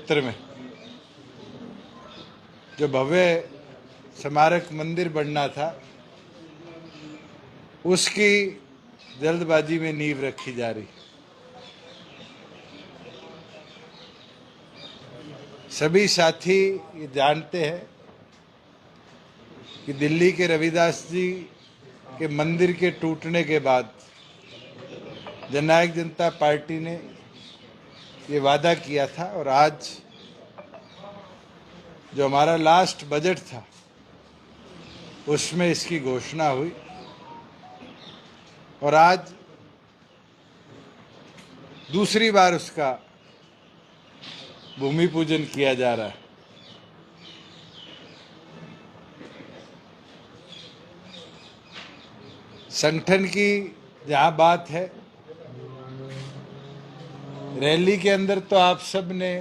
कुरुक्षेत्र में जो भव्य स्मारक मंदिर बनना था, उसकी जल्दबाजी में नींव रखी जा रही। सभी साथी ये जानते हैं कि दिल्ली के रविदास जी के मंदिर के टूटने के बाद जननायक जनता पार्टी ने ये वादा किया था, और आज जो हमारा लास्ट बजट था उसमें इसकी घोषणा हुई, और आज दूसरी बार उसका भूमि पूजन किया जा रहा है। संगठन की जहां बात है, रैली के अंदर तो आप सब ने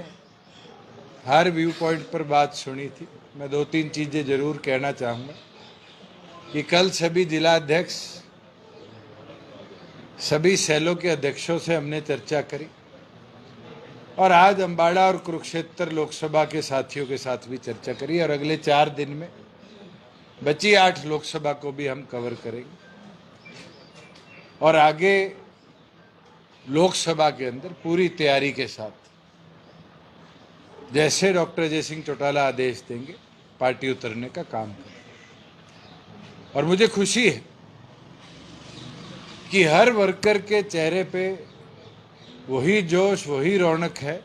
हर व्यू पॉइंट पर बात सुनी थी। मैं दो तीन चीजें जरूर कहना चाहूँगा कि कल सभी जिला अध्यक्ष, सभी सेलों के अध्यक्षों से हमने चर्चा करी, और आज अम्बाड़ा और कुरुक्षेत्र लोकसभा के साथियों के साथ भी चर्चा करी, और अगले 4 दिन में बची 8 लोकसभा को भी हम कवर करेंगे, और आगे लोकसभा के अंदर पूरी तैयारी के साथ जैसे डॉक्टर अजय सिंह चौटाला आदेश देंगे पार्टी उतरने का काम करें। और मुझे खुशी है कि हर वर्कर के चेहरे पे वही जोश, वही रौनक है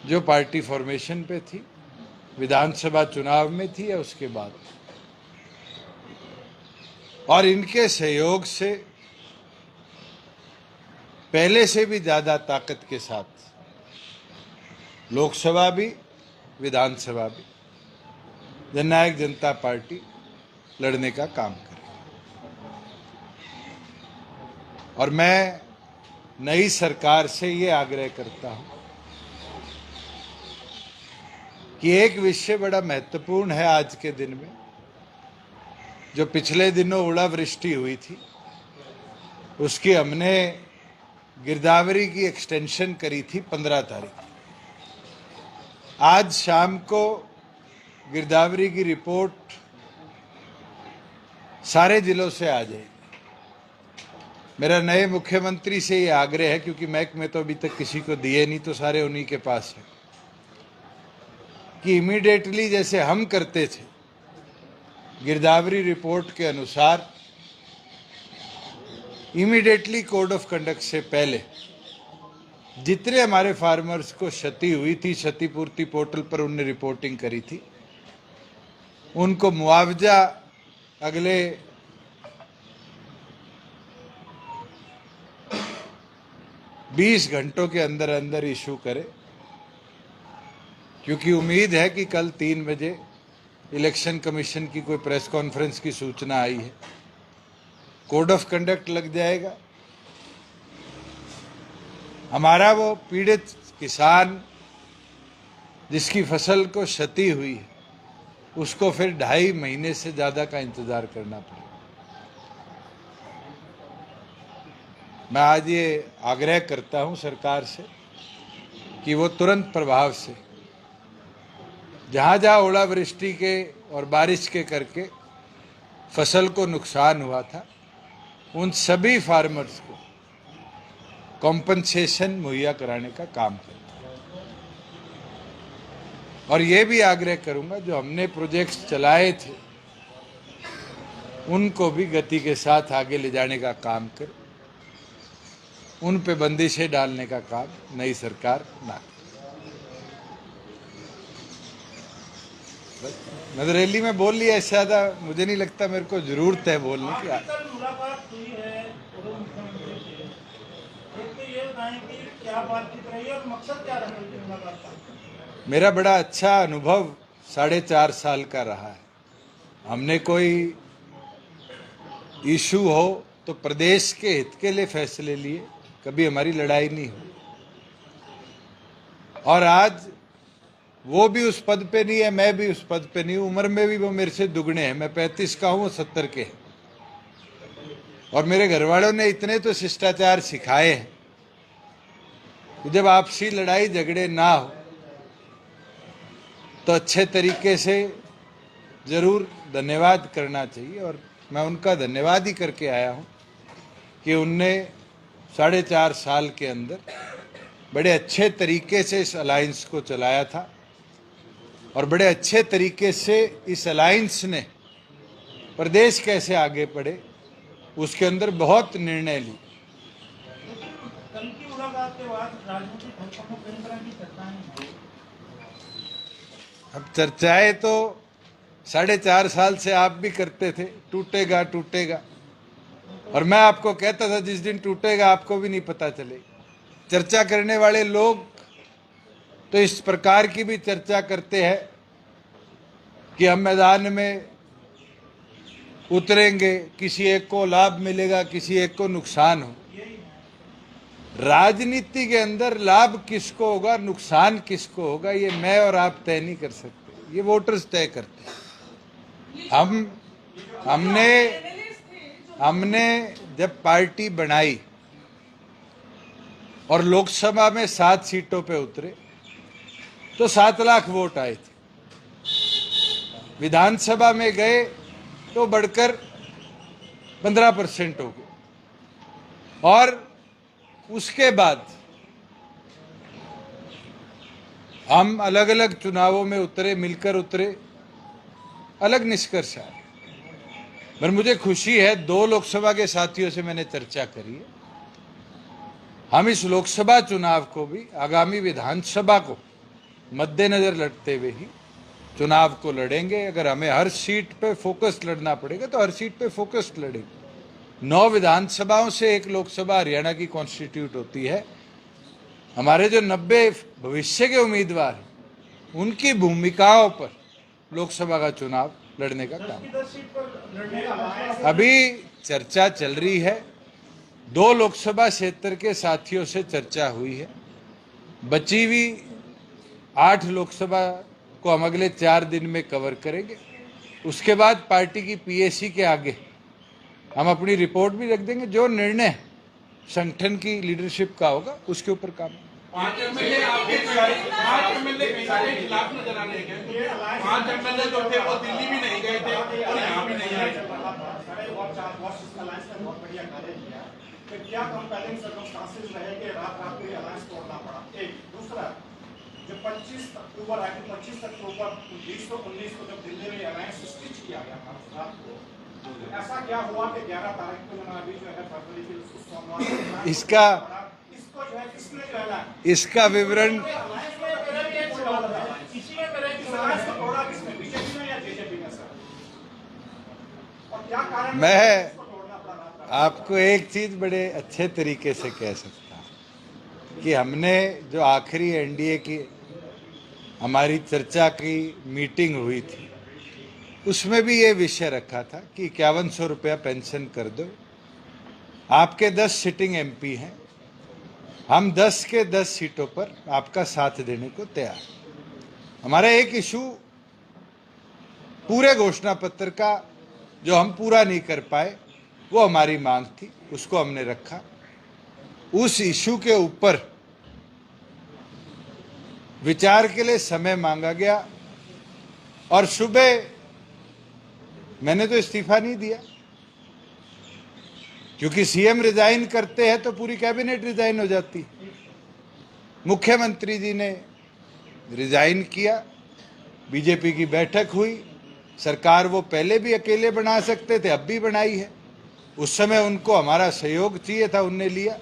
जो पार्टी फॉर्मेशन पे थी, विधानसभा चुनाव में थी या उसके बाद। और इनके सहयोग से पहले से भी ज्यादा ताकत के साथ लोकसभा भी, विधानसभा भी जननायक जनता पार्टी लड़ने का काम करेगी। और मैं नई सरकार से ये आग्रह करता हूं कि एक विषय बड़ा महत्वपूर्ण है आज के दिन में। जो पिछले दिनों ओलावृष्टि हुई थी, उसकी हमने गिरदावरी की एक्सटेंशन करी थी 15 तारीख। आज शाम को गिरदावरी की रिपोर्ट सारे जिलों से आ जाएगी। मेरा नए मुख्यमंत्री से ये आग्रह है, क्योंकि महकमे तो अभी तक किसी को दिए नहीं, तो सारे उन्हीं के पास है, कि इमीडिएटली जैसे हम करते थे गिरदावरी रिपोर्ट के अनुसार, इमीडिएटली कोड ऑफ कंडक्ट से पहले जितने हमारे फार्मर्स को क्षति हुई थी, क्षतिपूर्ति पोर्टल पर उनने रिपोर्टिंग करी थी, उनको मुआवजा अगले 20 घंटों के अंदर अंदर इशू करे। क्योंकि उम्मीद है कि कल 3 बजे इलेक्शन कमीशन की कोई प्रेस कॉन्फ्रेंस की सूचना आई है, कोड ऑफ कंडक्ट लग जाएगा। हमारा वो पीड़ित किसान जिसकी फसल को क्षति हुई है, उसको फिर 2.5 महीने से ज्यादा का इंतजार करना पड़ेगा। मैं आज ये आग्रह करता हूं सरकार से कि वो तुरंत प्रभाव से जहां जहां ओलावृष्टि के और बारिश के करके फसल को नुकसान हुआ था, उन सभी फार्मर्स को कॉम्पनसेशन मुहैया कराने का काम करें। और ये भी आग्रह करूंगा, जो हमने प्रोजेक्ट्स चलाए थे उनको भी गति के साथ आगे ले जाने का काम करें, उन पे बंदिशें डालने का काम नई सरकार ना करे। मैं तो रैली में बोल लिया, इससे ज्यादा मुझे नहीं लगता मेरे को जरूरत है बोलने की। मेरा बड़ा अच्छा अनुभव 4.5 साल का रहा है। हमने कोई इशू हो तो प्रदेश के हित के लिए फैसले लिए, कभी हमारी लड़ाई नहीं हुई। और आज वो भी उस पद पे नहीं है, मैं भी उस पद पे नहीं हूं। उम्र में भी वो मेरे से दुगने हैं। मैं 35 का हूं, वो 70 के हैं। और मेरे घर वालों ने इतने तो शिष्टाचार सिखाए हैं कि जब आपसी लड़ाई झगड़े ना हो तो अच्छे तरीके से ज़रूर धन्यवाद करना चाहिए, और मैं उनका धन्यवाद ही करके आया हूँ कि उनने 4.5 साल के अंदर बड़े अच्छे तरीके से इस अलायंस को चलाया था, और बड़े अच्छे तरीके से इस अलायंस ने प्रदेश कैसे आगे बढ़े उसके अंदर बहुत निर्णय ली। अब चर्चाएं तो 4.5 साल से आप भी करते थे, टूटेगा टूटेगा, और मैं आपको कहता था जिस दिन टूटेगा आपको भी नहीं पता चलेगा। चर्चा करने वाले लोग तो इस प्रकार की भी चर्चा करते हैं कि हम मैदान में उतरेंगे, किसी एक को लाभ मिलेगा, किसी एक को नुकसान हो। राजनीति के अंदर लाभ किसको होगा, नुकसान किसको होगा, ये मैं और आप तय नहीं कर सकते, ये वोटर्स तय करते हैं। हमने जब पार्टी बनाई और लोकसभा में 7 सीटों पे उतरे तो 7 लाख वोट आए थे। विधानसभा में गए तो बढ़कर 15% हो गए, और उसके बाद हम अलग अलग चुनावों में उतरे, मिलकर उतरे, अलग निष्कर्ष आए। पर मुझे खुशी है, 2 लोकसभा के साथियों से मैंने चर्चा करी है। हम इस लोकसभा चुनाव को भी आगामी विधानसभा को मद्देनजर लड़ते हुए ही चुनाव को लड़ेंगे। अगर हमें हर सीट पे फोकस लड़ना पड़ेगा तो हर सीट पे फोकस लड़ेंगे। 9 विधानसभाओं से एक लोकसभा हरियाणा की कॉन्स्टिट्यूट होती है। हमारे जो 90 भविष्य के उम्मीदवार हैं उनकी भूमिकाओं पर लोकसभा का चुनाव लड़ने का काम अभी चर्चा चल रही है। 2 लोकसभा क्षेत्र के साथियों से चर्चा हुई है। बची हुई 8 लोकसभा को हम अगले 4 दिन में कवर करेंगे। उसके बाद पार्टी की पीएसी के आगे हम अपनी रिपोर्ट भी रख देंगे। जो निर्णय संगठन की लीडरशिप का होगा उसके ऊपर काम। 5 एमएलए आपके 5 एमएलए के खिलाफ नजर आ रहे हैं। 5 एमएलए जो थे वो दिल्ली भी नहीं गए थे और यहाँ भी नहीं आए। क्या कंपेलिंग सर्कमस्टांसेस रहे कि रात-रात को अलायंस तोड़ना पड़ा? एक दूसरा, जो 25 अक्टूबर 2019 को जब दिल्ली में अलायंस स्टिच किया गया था, रात को ऐसा क्या हुआ कि 11 तारीख को अभी जो है फरवरी के सोमवार इसको जो है किसने जो है इसका विवरण मैं आपको एक चीज बड़े अच्छे तरीके से कह सकता हूं कि हमने जो आखिरी एनडीए की हमारी चर्चा की मीटिंग हुई थी उसमें भी ये विषय रखा था कि 5100 रुपया पेंशन कर दो। आपके 10 सिटिंग एमपी हैं, हम 10 के 10 सीटों पर आपका साथ देने को तैयार। हमारा एक इशू पूरे घोषणा पत्र का जो हम पूरा नहीं कर पाए वो हमारी मांग थी, उसको हमने रखा। उस इशू के ऊपर विचार के लिए समय मांगा गया और सुबह मैंने तो इस्तीफा नहीं दिया, क्योंकि सीएम रिजाइन करते हैं तो पूरी कैबिनेट रिजाइन हो जाती। मुख्यमंत्री जी ने रिजाइन किया, बीजेपी की बैठक हुई, सरकार वो पहले भी अकेले बना सकते थे, अब भी बनाई है। उस समय उनको हमारा सहयोग चाहिए था, उनने लिया।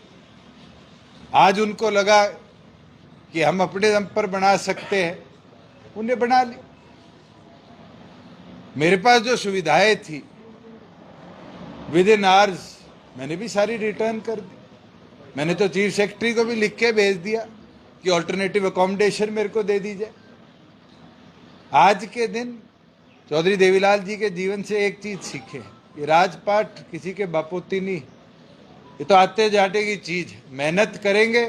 आज उनको लगा कि हम अपने दम पर बना सकते हैं, उन्हें बना ली। मेरे पास जो सुविधाएं थी विद इन आवर्स मैंने भी सारी रिटर्न कर दी। मैंने तो चीफ सेक्रेटरी को भी लिख के भेज दिया कि ऑल्टरनेटिव अकोमोडेशन मेरे को दे दी जाए। आज के दिन चौधरी देवीलाल जी के जीवन से एक चीज सीखे, ये राजपाट किसी के बापोती नहीं, ये तो आते जाते की चीज है। मेहनत करेंगे,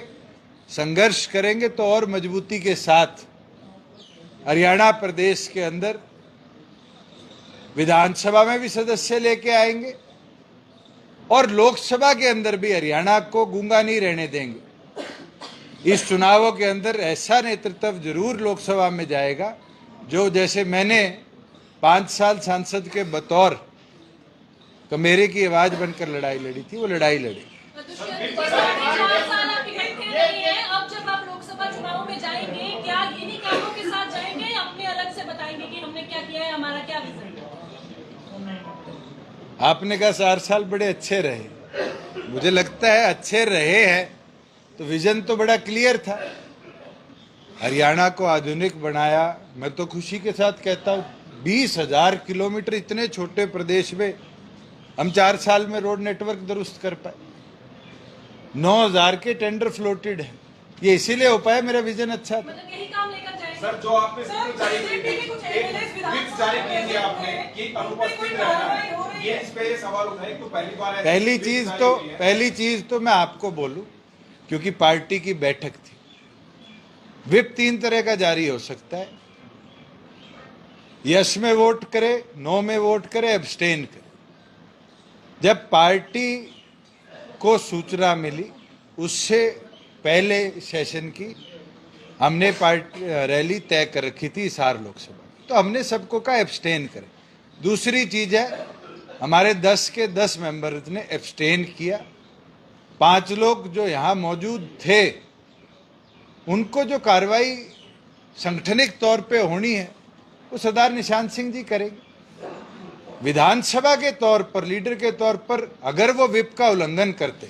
संघर्ष करेंगे तो और मजबूती के साथ हरियाणा प्रदेश के अंदर विधानसभा में भी सदस्य लेके आएंगे और लोकसभा के अंदर भी हरियाणा को गूंगा नहीं रहने देंगे। इस चुनावों के अंदर ऐसा नेतृत्व जरूर लोकसभा में जाएगा जो, जैसे मैंने 5 साल सांसद के बतौर कमेरे की आवाज बनकर लड़ाई लड़ी थी, वो लड़ाई लड़ी। अब जब आप लोकसभा चुनाव में जाएंगे, क्या इन्हीं कामों के साथ जाएंगे या अपने अलग से बताएंगे कि हमने क्या किया है, हमारा क्या विजन है? आपने कहा 4 साल बड़े अच्छे रहे, मुझे लगता है अच्छे रहे हैं तो विजन तो बड़ा क्लियर था। हरियाणा को आधुनिक बनाया। मैं तो खुशी के साथ कहता हूँ 20,000 किलोमीटर इतने छोटे प्रदेश में हम 4 साल में रोड नेटवर्क दुरुस्त कर पाए। 9,000 के टेंडर फ्लोटेड है। ये इसीलिए हो पाया, मेरा विजन अच्छा था। मतलब यही काम लेकर जाएंगे सर, जो आपने स्पीच जारी की थी, एक व्हिप जारी की थी आपने कि अनुपस्थित रहना, ये इस पे सवाल उठाए तो पहली बार है। पहली चीज तो मैं आपको बोलूं, क्योंकि पार्टी की बैठक थी। व्हिप 3 तरह का जारी हो सकता है, यस में वोट करे, नो में वोट करे, एब्सटेन करे। जब पार्टी को सूचना मिली उससे पहले सेशन की हमने पार्टी रैली तय कर रखी थी हिसार लोकसभा, तो हमने सबको कहा एब्सटेन करें। दूसरी चीज है, हमारे 10 के 10 मेंबर्स ने एब्सटेन किया। 5 लोग जो यहाँ मौजूद थे उनको जो कार्रवाई संगठनिक तौर पे होनी है वो सरदार निशांत सिंह जी करेंगे। विधानसभा के तौर पर, लीडर के तौर पर अगर वो व्हिप का उल्लंघन करते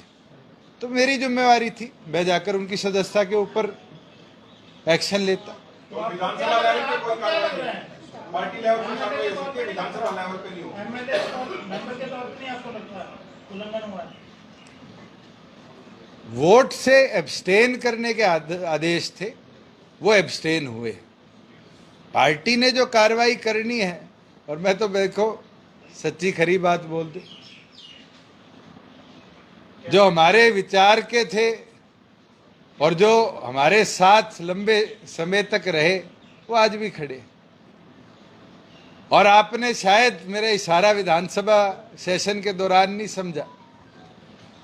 तो मेरी जिम्मेवारी थी, मैं जाकर उनकी सदस्यता के ऊपर एक्शन लेता। तो विधानसभा लेवल पे कोई कार्रवाई नहीं, पार्टी लेवल पे कार्रवाई हो सकती है, विधानसभा लेवल पे नहीं होगी। एमएलए मेंबर के तौर पे नहीं आपको लगता है उल्लंघन हुआ है? वोट से एब्सटेन करने के आदेश थे, वो एब्सटेन हुए। पार्टी ने जो कार्रवाई करनी है, और मैं तो देखो सच्ची खरी बात बोल दूं, जो हमारे विचार के थे और जो हमारे साथ लंबे समय तक रहे वो आज भी खड़े। और आपने शायद मेरा इशारा विधानसभा सेशन के दौरान नहीं समझा।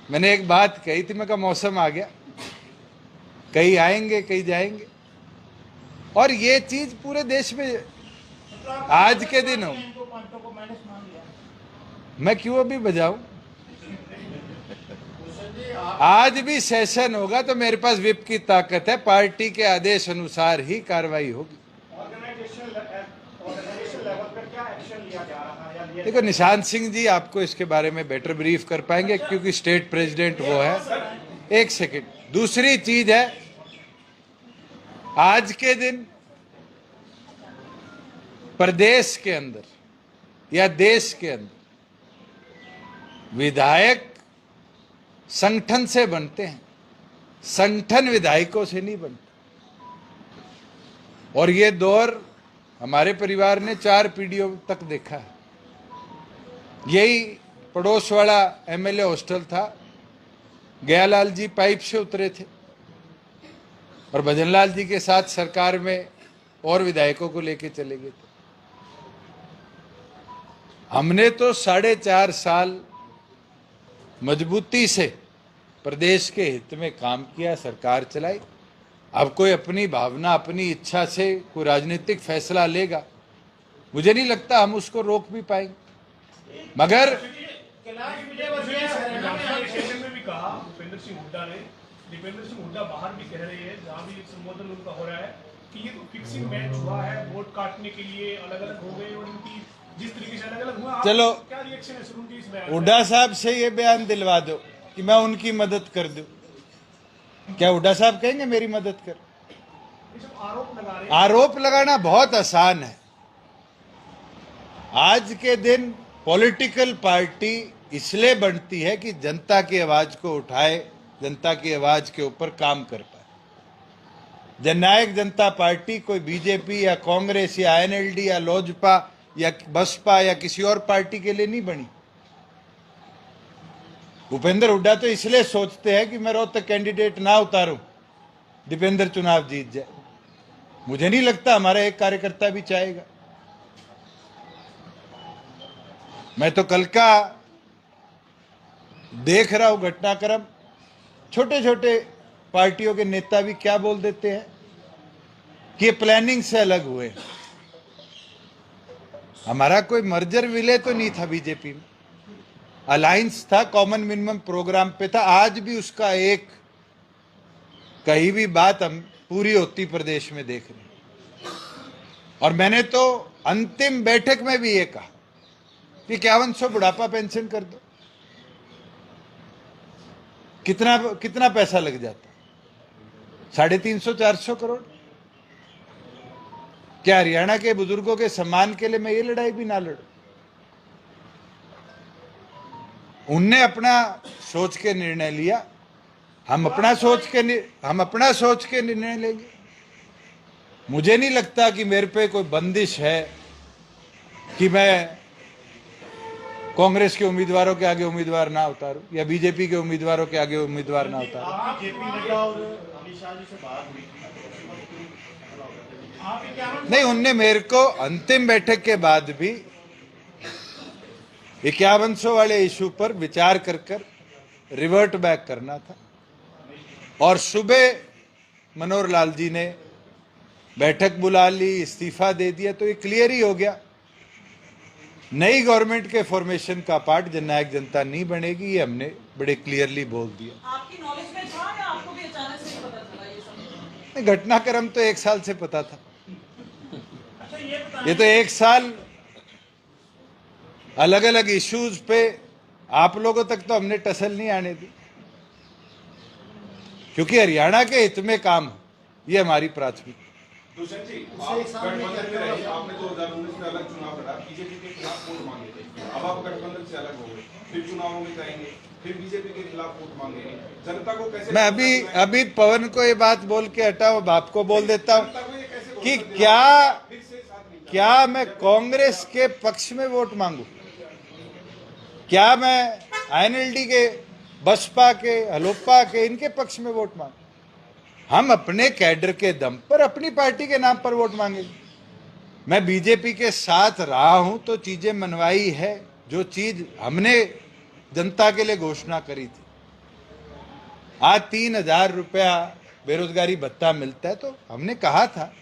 मैंने एक बात कही थी, मैं कहा मौसम आ गया, कहीं आएंगे कहीं जाएंगे, और ये चीज पूरे देश में आज के दिन हो। मैं क्यों अभी बजाऊं? आज भी सेशन होगा तो मेरे पास व्हिप की ताकत है, पार्टी के आदेश अनुसार ही कार्रवाई होगी। ऑर्गेनाइजेशन लेवल पर क्या एक्शन लिया जा रहा है? देखो, निशांत सिंह जी आपको इसके बारे में बेटर ब्रीफ कर पाएंगे क्योंकि स्टेट प्रेसिडेंट वो है। एक सेकंड। दूसरी चीज है, आज के दिन प्रदेश के अंदर या देश के अंदर विधायक संगठन से बनते हैं, संगठन विधायकों से नहीं बनता। और ये दौर हमारे परिवार ने 4 पीढ़ियों तक देखा है। यही पड़ोस वाला एमएलए हॉस्टल था, गयालाल जी पाइप से उतरे थे और भजनलाल जी के साथ सरकार में और विधायकों को लेके चले गए थे। हमने तो 4.5 साल मजबूती से प्रदेश के हित में काम किया, सरकार चलाई। अब कोई अपनी भावना, अपनी इच्छा से कोई राजनीतिक फैसला लेगा, मुझे नहीं लगता हम उसको रोक भी पाएंगे। मगर सेशन में भी कहा भूपेंद्र सिंह हुड्डा ने, दीपेंद्र सिंह हुड्डा बाहर भी कह रहे हैं, जहां भी संबोधन उनका हो रहा है कि ये तो फिक्सिंग मैच हुआ है, वोट काटने के लिए अलग अलग हो गए और उनकी जिस तरीके से अलग अलग हुआ। चलो, क्या रिएक्शन है शुरू की इस बयान? हुड्डा साहब से ये बयान दिलवा दो कि मैं उनकी मदद कर दूं। क्या हुड्डा साहब कहेंगे मेरी मदद कर? आरोप लगा रहे हैं। आरोप लगाना बहुत आसान है। आज के दिन पॉलिटिकल पार्टी इसलिए बनती है कि जनता की आवाज को उठाए, जनता की आवाज के ऊपर काम कर पाए। जननायक जनता पार्टी कोई बीजेपी या कांग्रेस या एनएलडी या लोजपा या बसपा या किसी और पार्टी के लिए नहीं बनी। भूपेंद्र हुड्डा तो इसलिए सोचते हैं कि मैं रोहतक कैंडिडेट ना उतारूं, दीपेंद्र चुनाव जीत जाए। मुझे नहीं लगता हमारा एक कार्यकर्ता भी चाहेगा। मैं तो कल का देख रहा हूं घटनाक्रम, छोटे छोटे पार्टियों के नेता भी क्या बोल देते हैं कि ये प्लानिंग से अलग हुए। हमारा कोई मर्जर विलय तो नहीं था बीजेपी में, अलायंस था, कॉमन मिनिमम प्रोग्राम पे था। आज भी उसका एक कहीं भी बात हम पूरी होती प्रदेश में देख रहे हैं। और मैंने तो अंतिम बैठक में भी ये कहा कि 5100 बुढ़ापा पेंशन कर दो। कितना पैसा लग जाता? 350-400 करोड़। क्या हरियाणा के बुजुर्गों के सम्मान के लिए मैं ये लड़ाई भी ना लड़ूं? उनने अपना सोच के निर्णय लिया, हम अपना सोच के निर्णय लेंगे। मुझे नहीं लगता कि मेरे पे कोई बंदिश है कि मैं कांग्रेस के उम्मीदवारों के आगे उम्मीदवार ना उतारूं या बीजेपी के उम्मीदवारों के आगे उम्मीदवार ना उतारूं। जेपी नड्डा और अमित शाह जी से बात हुई, आप क्या नहीं, उनने मेरे को अंतिम बैठक के बाद भी 5100 वाले इशू पर विचार कर रिवर्ट बैक करना था। और सुबह मनोहर लाल जी ने बैठक बुला ली, इस्तीफा दे दिया, तो ये क्लियर ही हो गया नई गवर्नमेंट के फॉर्मेशन का पार्ट जननायक जनता नहीं बनेगी। ये हमने बड़े क्लियरली बोल दिया। आपकी नॉलेज में था या आपको भी अचानक से ही पता चला ये सब? घटनाक्रम तो 1 साल से पता था। ये तो 1 साल अलग अलग इश्यूज पे आप लोगों तक तो हमने टसल नहीं आने दी, क्योंकि हरियाणा के हित में काम, ये हमारी प्राथमिकता। दुष्यंत जी, आप गठबंधन में रहे, आपने 2019 में अलग चुनाव लड़ा, बीजेपी के खिलाफ वोट मांगे थे। अब आप गठबंधन से अलग हो गए, फिर चुनावों में जाएंगे, फिर बीजेपी के खिलाफ वोट मांगेंगे। जनता को कैसे? मैं अभी पवन को ये बात बोल के हटाओ, बाप को बोल देता हूं कि क्या मैं कांग्रेस के पक्ष में वोट मांगू? क्या मैं आईएनएलडी के, बसपा के, हलोपा के, इनके पक्ष में वोट मांगू? हम अपने कैडर के दम पर अपनी पार्टी के नाम पर वोट मांगेंगे। मैं बीजेपी के साथ रहा हूं तो चीजें मनवाई है। जो चीज हमने जनता के लिए घोषणा करी थी, आज 3000 रुपया बेरोजगारी भत्ता मिलता है, तो हमने कहा था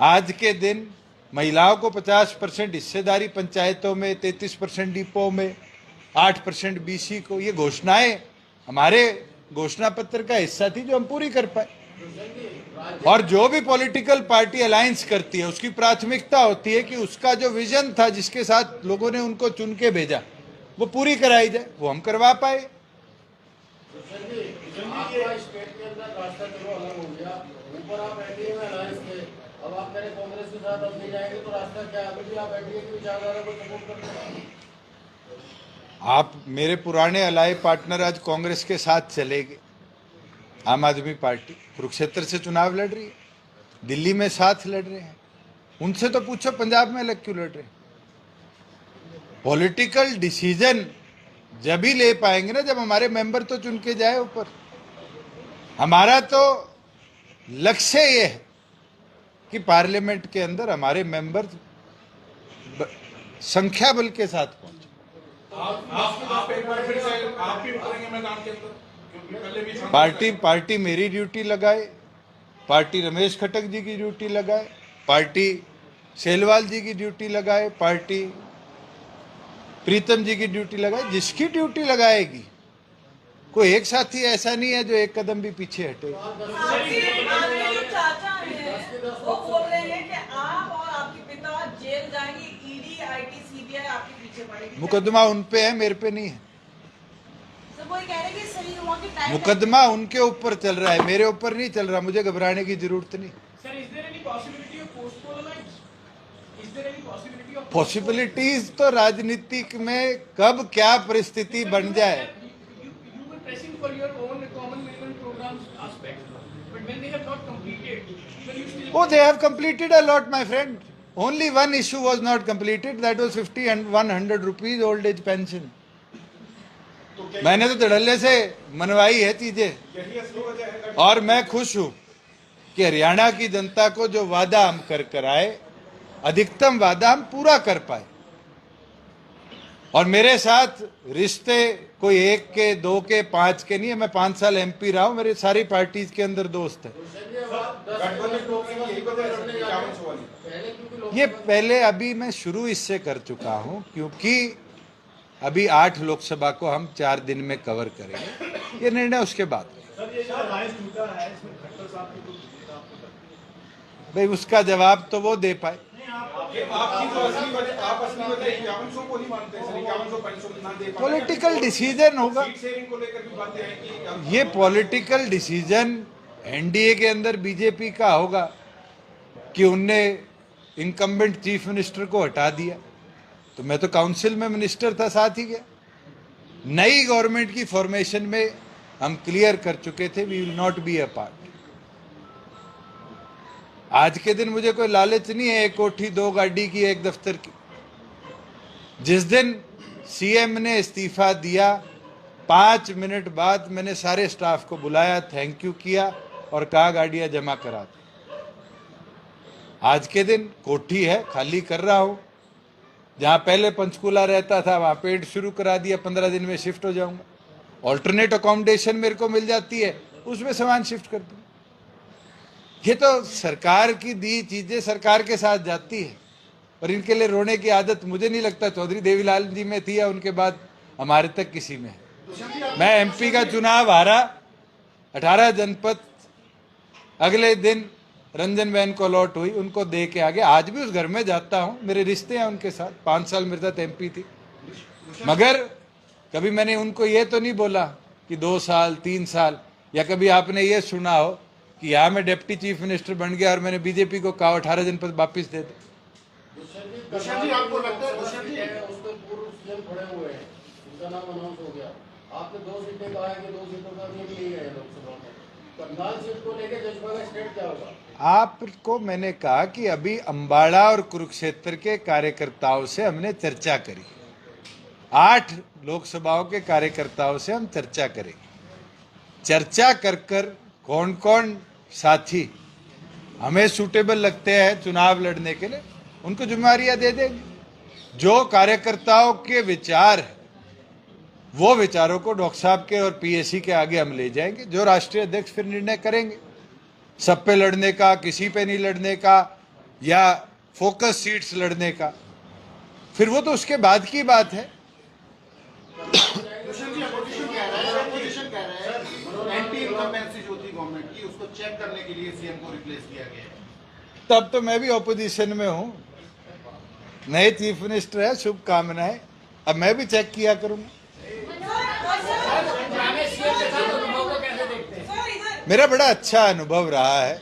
आज के दिन महिलाओं को 50% हिस्सेदारी पंचायतों में, 33% डिपो में, 8% बीसी को। ये घोषणाएं हमारे घोषणा पत्र का हिस्सा थी जो हम पूरी कर पाए। और जो भी पॉलिटिकल पार्टी अलायंस करती है उसकी प्राथमिकता होती है कि उसका जो विजन था, जिसके साथ लोगों ने उनको चुन के भेजा, वो पूरी कराई जाए। वो हम करवा पाए। स्टेट के अंदर रास्ता चलो अलग हो गया, ऊपर आप एनडीए में अलायंस थे, अब आप कह रहे कांग्रेस के साथ अब नहीं जाएंगे, तो रास्ता क्या? अभी भी आप एनडीए की विचारधारा को सपोर्ट करते हैं? आप मेरे पुराने अलाय पार्टनर आज कांग्रेस के साथ चले गए। आम आदमी पार्टी कुरुक्षेत्र से चुनाव लड़ रही है, दिल्ली में साथ लड़ रहे हैं। उनसे तो पूछो पंजाब में अलग क्यों लड़ रहे हैं? पॉलिटिकल डिसीजन जब ही ले पाएंगे ना जब हमारे मेंबर तो चुन के जाए ऊपर। हमारा तो लक्ष्य ये है कि पार्लियामेंट के अंदर हमारे मेंबर संख्या बल के साथ पहुंचे। आप एक बार फिर से आप भी उतरेंगे मैदान के अंदर, क्योंकि पहले भी पार्टी मेरी ड्यूटी लगाए, पार्टी रमेश खटक जी की ड्यूटी लगाए, पार्टी सेलवाल जी की ड्यूटी लगाए, पार्टी प्रीतम जी की ड्यूटी लगाए। जिसकी ड्यूटी लगाएगी, कोई एक साथी ऐसा नहीं है जो एक कदम भी पीछे हटे। आपके जो चाचा हैं वो बोल रहे हैं कि आप और आपके पिता जेल जाएंगे, ईडी, आईटी, सीबीआई आपके पीछे पड़ेगी। मुकदमा उन पे है, मेरे पे नहीं है। सब वही कह रहे हैं कि सही हुआ कि टाइम मुकदमा उनके ऊपर चल रहा है, मेरे ऊपर नहीं चल रहा। मुझे घबराने की जरूरत नहीं। Sir, is there any possibility of postpone alliance? Is there any possibility of possibilities तो राजनीतिक में कब क्या परिस्थिति बन जाए। You were pressing for your own common minimum programs aspect, but when they have not completed, then you still. Oh, they have completed a lot, my friend. Only one issue was not completed. That was 50 and 100 rupees old age pension. मैंने तो धड़ल्ले से मनवाई है चीजें, यही असली वजह है। और मैं खुश हूं कि हरियाणा की जनता को जो वादा हम कर आए, अधिकतम वादा हम पूरा कर पाए। और मेरे साथ रिश्ते कोई 1 के 2 के 5 के नहीं है। मैं 5 साल MP रहा हूं, मेरे सारी पार्टीज के अंदर दोस्त है। ये पहले अभी मैं शुरू इससे कर चुका हूं क्योंकि अभी 8 लोकसभा को हम 4 दिन में कवर करेंगे, ये निर्णय उसके बाद। भाई उसका जवाब तो वो दे पाए। पॉलिटिकल डिसीजन होगा, ये पॉलिटिकल डिसीजन NDA के अंदर BJP का होगा कि उनने इनकम्बेंट चीफ मिनिस्टर को हटा दिया, तो मैं तो काउंसिल में मिनिस्टर था, साथ ही गया। नई गवर्नमेंट की फॉर्मेशन में हम क्लियर कर चुके थे, we will not be a part. आज के दिन मुझे कोई लालच नहीं है 1 कोठी 2 गाड़ी की, 1 दफ्तर की। जिस दिन CM ने इस्तीफा दिया 5 मिनट बाद मैंने सारे स्टाफ को बुलाया, थैंक यू किया और कहा गाड़ियां जमा करा दी। आज के दिन कोठी है, खाली कर रहा हूं। जहां पहले पंचकूला रहता था वहां पेंट शुरू करा दिया, 15 दिन में शिफ्ट हो जाऊंगा। ऑल्टरनेट अकोमोडेशन मेरे को मिल जाती है, उसमें सामान शिफ्ट कर दूंगा। ये तो सरकार की दी चीजें सरकार के साथ जाती है, और इनके लिए रोने की आदत मुझे नहीं लगता चौधरी देवीलाल जी में थी या उनके बाद हमारे तक किसी में है। मैं MP का चुनाव हारा, 18 जनपद, अगले दिन रंजन बहन को अलॉट हुई, उनको दे के आगे। आज भी उस घर में जाता हूं, मेरे रिश्ते हैं उनके साथ, 5 साल मेरे साथ MP थी। मगर कभी मैंने उनको ये तो नहीं बोला कि 2 साल 3 साल, या कभी आपने ये सुना हो कि यहाँ मैं डिप्टी चीफ मिनिस्टर बन गया और मैंने BJP को कहा 18 जनपद वापिस दे दे। दुष्यंत जी, आपको लगता है उसके पूर्व CM खड़े हुए हैं, उनका नाम अनाउंस हो गया, आपने 2 सीटें कहा है कि 2 सीटों का नहीं लिए गए लोकसभा में, करनाल सीट को लेकर जज्बा का स्टेट क्या होगा? आपको मैंने कहा कि अभी अंबाला और कुरुक्षेत्र के कार्यकर्ताओं से हमने चर्चा करी, 8 लोकसभाओं के कार्यकर्ताओं से हम चर्चा करेंगे। चर्चा कर कौन कौन साथी हमें सूटेबल लगते हैं चुनाव लड़ने के लिए, उनको जिम्मेदारियां दे देंगे। जो कार्यकर्ताओं के विचार है वो विचारों को डॉक्टर साहब के और PAC के आगे हम ले जाएंगे। जो राष्ट्रीय अध्यक्ष फिर निर्णय करेंगे, सब पे लड़ने का, किसी पे नहीं लड़ने का, या फोकस सीट्स लड़ने का, फिर वो तो उसके बाद की बात है। एंटी इनकम्बेंसी जो थी गवर्नमेंट की, उसको चेक करने के लिए CM को रिप्लेस किया गया है। तब तो मैं भी ऑपोजिशन में हूं, नए चीफ मिनिस्टर है, शुभकामनाएं। अब मैं भी चेक किया करूंगा। मेरा बड़ा अच्छा अनुभव रहा है।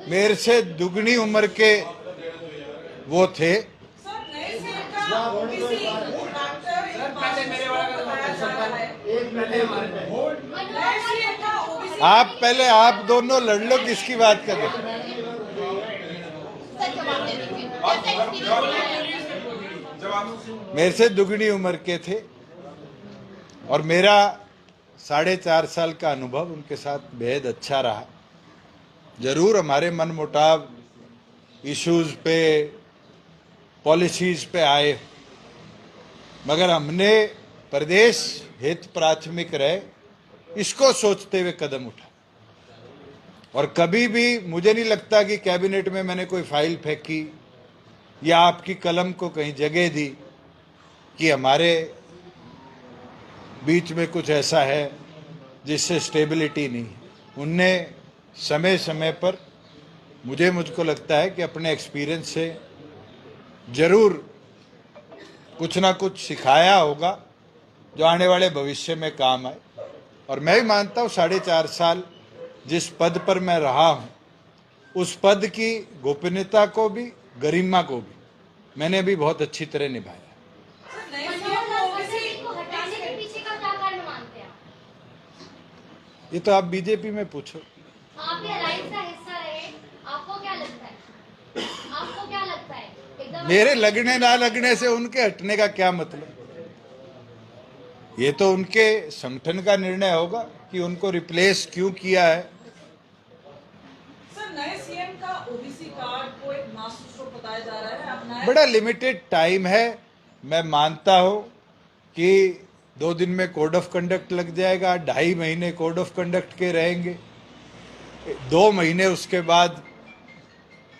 मेरे से दुगनी उम्र के वो थे। आप पहले आप दोनों लड़ लो, किसकी बात कर रहे हो? मेरे से दुगनी उम्र के थे और मेरा 4.5 साल का अनुभव उनके साथ बेहद अच्छा रहा। जरूर हमारे मन मुटाव इश्यूज पे, पॉलिसीज पे आए, मगर हमने प्रदेश हित प्राथमिक रहे इसको सोचते हुए कदम उठा। और कभी भी मुझे नहीं लगता कि कैबिनेट में मैंने कोई फाइल फेंकी या आपकी कलम को कहीं जगह दी कि हमारे बीच में कुछ ऐसा है जिससे स्टेबिलिटी नहीं। उनने समय समय पर मुझको लगता है कि अपने एक्सपीरियंस से जरूर कुछ ना कुछ सिखाया होगा जो आने वाले भविष्य में काम आए। और मैं भी मानता हूँ 4.5 साल जिस पद पर मैं रहा हूँ, उस पद की गोपनीयता को भी, गरिमा को भी मैंने भी बहुत अच्छी तरह निभाया। ये तो आप BJP में पूछो। आप ये अलायंस का हिस्सा रहे, आपको क्या लगता है? आपको क्या लगता है? एकदम मेरे लगने ना लगने से उनके हटने का क्या मतलब? ये तो उनके संगठन का निर्णय होगा कि उनको रिप्लेस क्यों किया है। सर, नए CM का का ओबीसी कार्ड को एक मास्टर स्ट्रोक बताया जा रहा है, अपनाया बड़ा लिमिटेड टाइम है। मैं मानता हूं कि 2 दिन में कोड ऑफ कंडक्ट लग जाएगा, 2.5 महीने कोड ऑफ कंडक्ट के रहेंगे, 2 महीने उसके बाद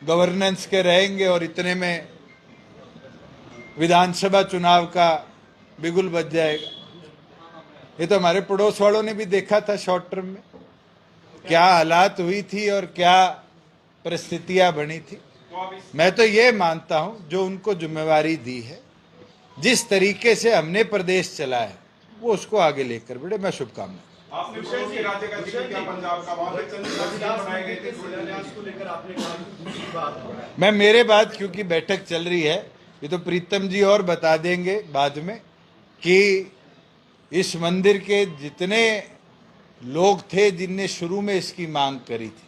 गवर्नेंस के रहेंगे, और इतने में विधानसभा चुनाव का बिगुल बज जाएगा। ये तो हमारे पड़ोस वालों ने भी देखा था शॉर्ट टर्म में क्या हालात हुई थी और क्या परिस्थितियां बनी थी। मैं तो ये मानता हूं जो उनको जिम्मेवारी दी है, जिस तरीके से हमने प्रदेश चला है, वो उसको आगे लेकर बढ़े। मैं शुभकामनाएं। आपने कौन से राज्य का जिक्र किया? पंजाब का, वहां पे चंद बनाए गए थे को लेकर आपने कहा। मैं मेरे बात, क्योंकि बैठक चल रही है, ये तो प्रीतम जी और बता देंगे बाद में कि इस मंदिर के जितने लोग थे जिनने शुरू में इसकी मांग करी थी,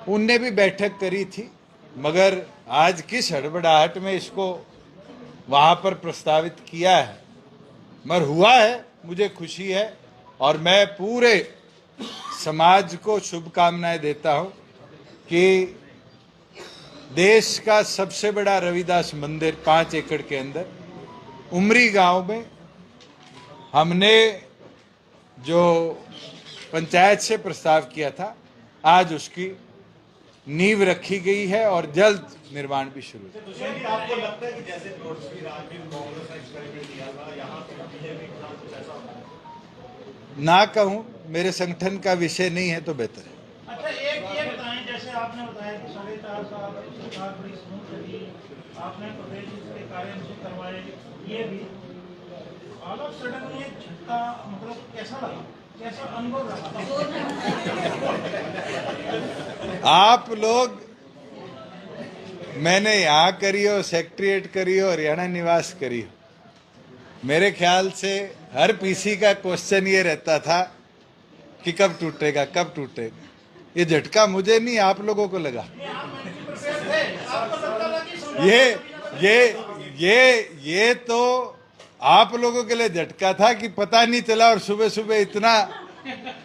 उनने भी बैठक करी थी, मगर आज किस हड़बड़ाहट में इसको वहां पर प्रस्तावित किया है, मगर हुआ है, मुझे खुशी है। और मैं पूरे समाज को शुभकामनाएं देता हूं कि देश का सबसे बड़ा रविदास मंदिर 5 एकड़ के अंदर उमरी गांव में हमने जो पंचायत से प्रस्ताव किया था, आज उसकी नींव रखी गई है और जल्द निर्माण भी शुरू होगा। आपको लगता है कि जैसे कांग्रेस ने एक्सपेरिमेंट किया था, यहाँ पे बीजेपी के साथ कुछ ऐसा होगा? ना कहूं, मेरे संगठन का विषय नहीं है तो बेहतर है। अच्छा, एक बताएं, जैसे आपने बताया कि 4.5 साल सरकार बड़ी स्मूथ चली, आपने प्रदेश के कार्य मुझे करवाए, ये भी ऑल ऑफ सडन ये झटका, मतलब कैसा लगा, कैसा अनुभव रहा? आप लोग, मैंने यहाँ करी हो, सेक्रेटरिएट करी हो, हरियाणा निवास करी हो, मेरे ख्याल से हर पीसी का क्वेश्चन ये रहता था कि कब टूटेगा, कब टूटेगा। ये झटका मुझे नहीं, आप लोगों को लगा। ये तो आप लोगों के लिए झटका था कि पता नहीं चला और सुबह सुबह इतना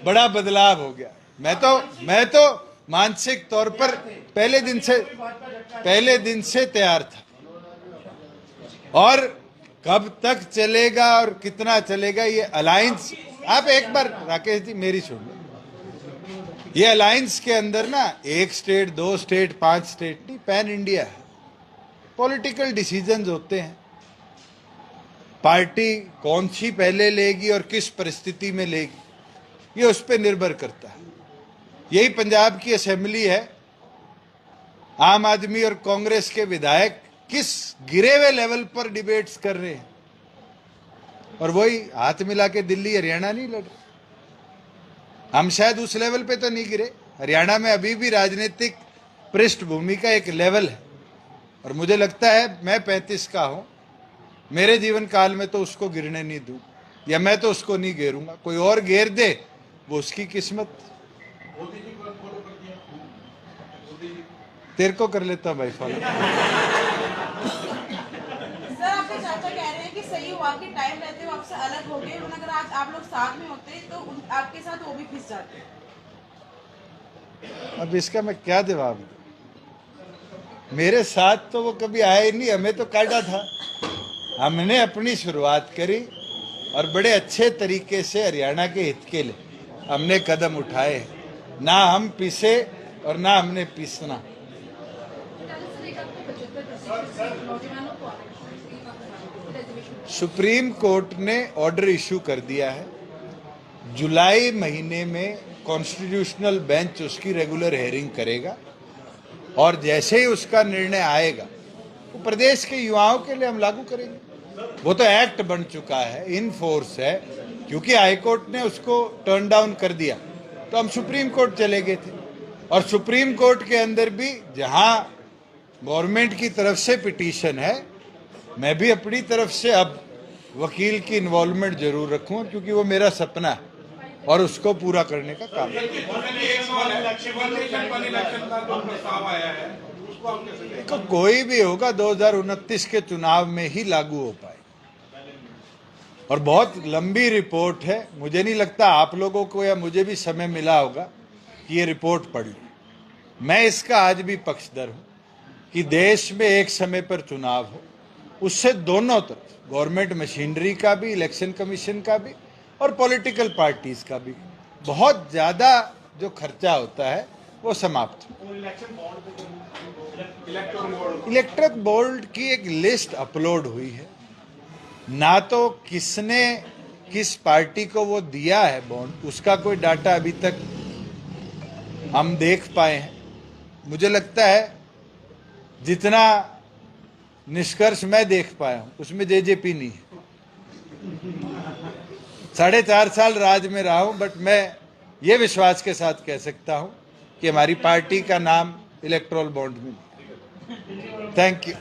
बड़ा बदलाव हो गया। मैं तो मानसिक तौर पर पहले दिन से तैयार था, और कब तक चलेगा और कितना चलेगा ये अलायंस, आप एक बार राकेश जी मेरी सुन लो, ये अलायंस के अंदर ना 1 स्टेट, 2 स्टेट, 5 स्टेट नहीं, पैन इंडिया है। पॉलिटिकल डिसीजंस होते हैं, पार्टी कौन सी पहले लेगी और किस परिस्थिति में लेगी, ये उस पर निर्भर करता है। यही पंजाब की असेंबली है, आम आदमी और कांग्रेस के विधायक किस गिरे हुए लेवल पर डिबेट्स कर रहे हैं, और वही हाथ मिला के दिल्ली हरियाणा नहीं लड़ रहे। हम शायद उस लेवल पे तो नहीं गिरे, हरियाणा में अभी भी राजनीतिक पृष्ठभूमि का एक लेवल है, और मुझे लगता है मैं 35 का हूं, मेरे जीवन काल में तो उसको गिरने नहीं दूं, या मैं तो उसको नहीं घेरूंगा, कोई और घेर दे वो उसकी किस्मत। तेरे को कर लेता भाई फॉलो। सर, आपके चाचा कह रहे हैं कि सही हुआ कि टाइम रहते हुए आपसे अलग हो गए, और अगर आज आप लोग साथ में होते तो आपके साथ वो भी फिस जाते। अब इसका मैं क्या जवाब दूं? मेरे साथ तो वो कभी आए ही नहीं, हमें तो काटा था। हमने अपनी शुरुआत करी और बड़े अच्छे तरीके से हरियाणा के हित के लिए हमने कदम उठाए, ना हम पिसे और ना हमने पिसना। सुप्रीम कोर्ट ने ऑर्डर इशू कर दिया है, जुलाई महीने में कॉन्स्टिट्यूशनल बेंच उसकी रेगुलर हेयरिंग करेगा, और जैसे ही उसका निर्णय आएगा वो प्रदेश के युवाओं के लिए हम लागू करेंगे। वो तो एक्ट बन चुका है, इन फोर्स है, क्योंकि हाईकोर्ट ने उसको टर्न डाउन कर दिया तो हम सुप्रीम कोर्ट चले गए थे, और सुप्रीम कोर्ट के अंदर भी जहां गवर्नमेंट की तरफ से पिटीशन है, मैं भी अपनी तरफ से अब वकील की इन्वॉल्वमेंट जरूर रखूं, क्योंकि वो मेरा सपना है और उसको पूरा करने का काम है। देखो, कोई भी होगा 2029 के चुनाव में ही लागू हो पाए, और बहुत लंबी रिपोर्ट है। मुझे नहीं लगता आप लोगों को या मुझे भी समय मिला होगा कि ये रिपोर्ट पढ़ ली। मैं इसका आज भी पक्षधर हूं कि देश में एक समय पर चुनाव हो, उससे दोनों तरफ गवर्नमेंट मशीनरी का भी, इलेक्शन कमीशन का भी और पॉलिटिकल पार्टीज का भी बहुत ज़्यादा जो खर्चा होता है वो समाप्त हो। इलेक्ट्रल बोर्ड की एक लिस्ट अपलोड हुई है, ना तो किसने किस पार्टी को वो दिया है बॉन्ड, उसका कोई डाटा अभी तक हम देख पाए हैं। मुझे लगता है जितना निष्कर्ष मैं देख पाया हूं उसमें जेजेपी नहीं है। 4.5 साल राज में रहा हूं, बट मैं ये विश्वास के साथ कह सकता हूं कि हमारी पार्टी का नाम इलेक्ट्रल बॉन्ड में। Thank you.